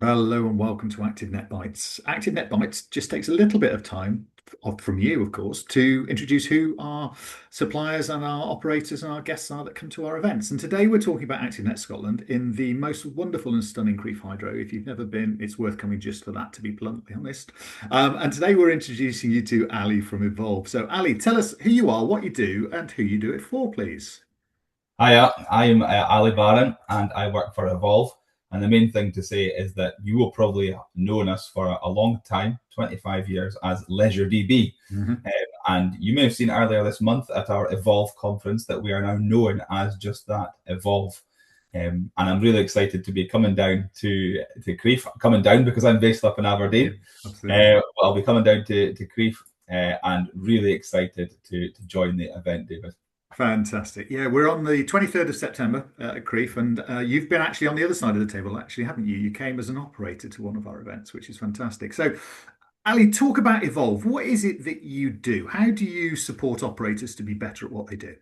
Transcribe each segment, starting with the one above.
Hello and welcome to Active Net Bites. Active Net Bites just takes a little bit of time from you, of course, to introduce who our suppliers and our operators and our guests are that come to our events. And today we're talking about Active Net Scotland in the most wonderful and stunning Crieff Hydro. If you've never been, it's worth coming just for that, to be bluntly honest. And today we're introducing you to Ali from Evolve. So Ali, tell us who you are, what you do, and who you do it for, please. Hiya, I'm Ali Barron and I work for Evolve. And the main thing to say is that you will probably have known us for a long time, 25 years, as Leisure DB. Mhm. And you may have seen earlier this month at our Evolve conference that we are now known as just that, Evolve. And I'm really excited to be coming down to Crieff, coming down because I'm based up in Yeah, Aberdeen. absolutely. I'll be coming down to Crieff and really excited to join the event, David. Fantastic. Yeah, we're on the 23rd of September at Crieff, and you've been actually on the other side of the table, actually, haven't you? You came as an operator to one of our events, which is fantastic. So, Ali, talk about Evolve. What is it that you do? How do you support operators to be better at what they do?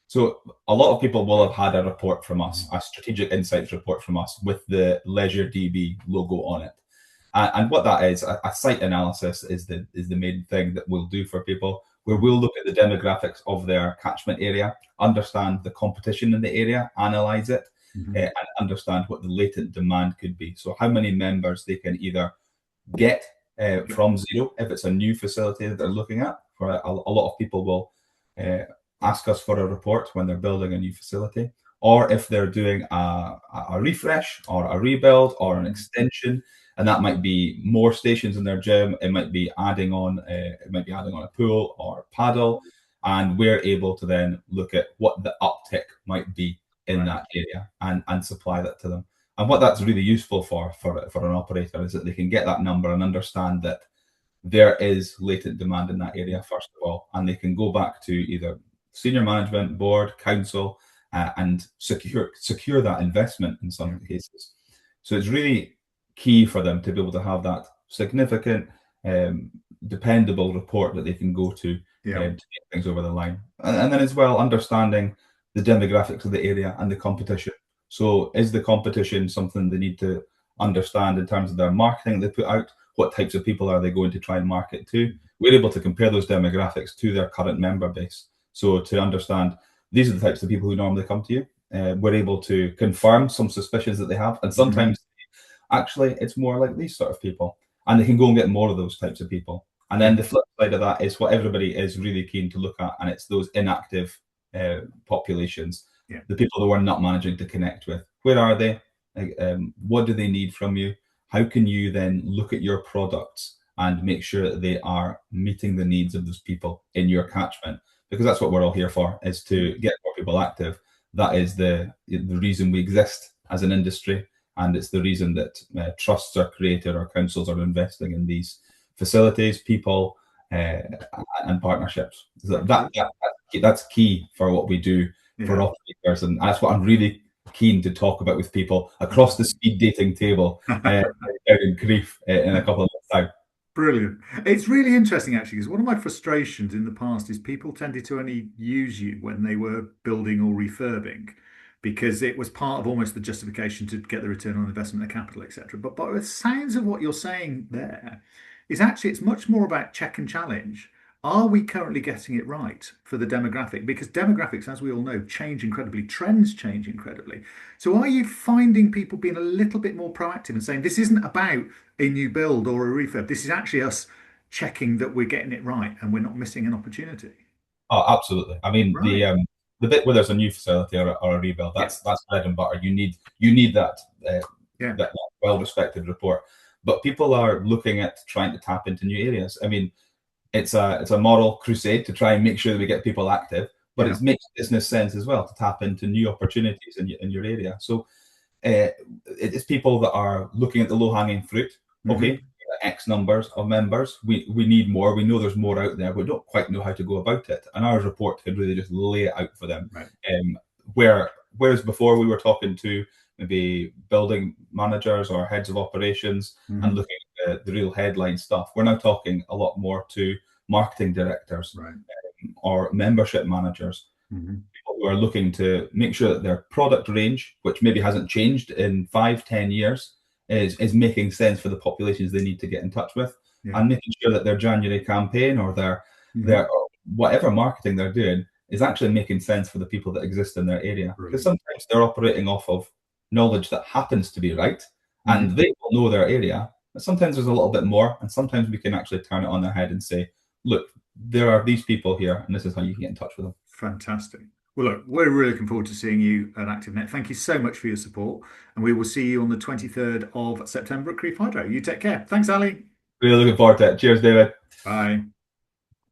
So a lot of people will have had a report from us, Mhm. a strategic insights report from us with the Leisure DB logo on it. And what that is, a site analysis is the main thing that we'll do for people, where we'll look at the demographics of their catchment area, understand the competition in the area, analyze it, Mhm. and understand what the latent demand could be. So how many members they can either get Yep. from zero if it's a new facility that they're looking at. For a lot of people will uh, ask us for a report when they're building a new facility, or if they're doing a refresh or a rebuild or an Mhm. extension, and that might be more stations in their gym. It might be adding on a pool or paddle, and we're able to then look at what the uptick might be in Right. that area and supply that to them. And what that's really useful for an operator is that they can get that number and understand that there is latent demand in that area, first of all, and they can go back to either senior management, board, council, and secure that investment in Yeah. some cases. So it's really key for them to be able to have that significant, um, dependable report that they can go Yeah. to get things over the line. And then as well, understanding the demographics of the area and the competition. So is the competition something they need to understand in terms of their marketing they put out? What types of people are they going to try and market to? We're able to compare those demographics to their current member base. So to understand these are the types of people who normally come to you, we're able to confirm some suspicions that they have. And Mhm. sometimes actually it's more like these sort of people. And they can go and get more of those types of people. And Yeah. then the flip side of that is what everybody is really keen to look at, and it's those inactive populations, Yeah. the people that we're not managing to connect with. Where are they? Like, what do they need from you? How can you then look at your products and make sure that they are meeting the needs of those people in your catchment? Because that's what we're all here for, is Yeah. to get more people active. That is the reason we exist as an industry, and it's the reason that trusts are created or councils are investing in these facilities, people, and partnerships. So Absolutely. that's key for what we do for Yeah. operators, and that's what I'm really keen to talk about with people across the speed dating table down in Crieff in a couple of months' time. Brilliant. It's really interesting, actually, because one of my frustrations in the past is people tended to only use you when they were building or refurbing because it was part of almost the justification to get the return on investment, the capital, etc. But by the sounds of what you're saying there, is actually it's much more about check and challenge. Are we currently getting it right for the demographic? Because demographics, as we all know, change incredibly, trends change incredibly. So are you finding people being a little bit more proactive and saying this isn't about a new build or a refurb. This is actually us checking that we're getting it right and we're not missing an opportunity. Oh, absolutely. I mean, Right. the bit where there's a new facility or a rebuild, Yeah. that's bread and butter. You need uh, Yeah. that well-respected report. But people are looking at trying to tap into new areas. I mean, it's a moral crusade to try and make sure that we get people active, but Yeah. it makes business sense as well to tap into new opportunities in your area. So it's people that are looking at the low hanging fruit. Okay, Hmm. X numbers of members. We need more. We know there's more out there. We don't quite know how to go about it, and our report can really just lay it out for them. Right. Whereas before we were talking to maybe building managers or heads of operations and Hmm. looking at the real headline stuff, we're now talking a lot more to marketing directors Right. or membership managers Hmm. who are looking to make sure that their product range, which maybe hasn't changed in 5, 10 years, is making sense for the populations they need to get in touch with, Yeah. and making sure that their January campaign or their Mhm. or whatever marketing they're doing is actually making sense for the people that exist in their area. Because Brilliant. sometimes they're operating off of knowledge that happens to be right, and Mhm. they will know their area. But sometimes there's a little bit more, and sometimes we can actually turn it on their head and say, look, there are these people here, and this is how you can get in touch with them. Fantastic. Well, look, we're really looking forward to seeing you at ActiveNet. Thank you so much for your support, and we will see you on the 23rd of September at Crieff Hydro. You take care. Thanks, Ali. Really looking forward to it. Cheers, David. Bye.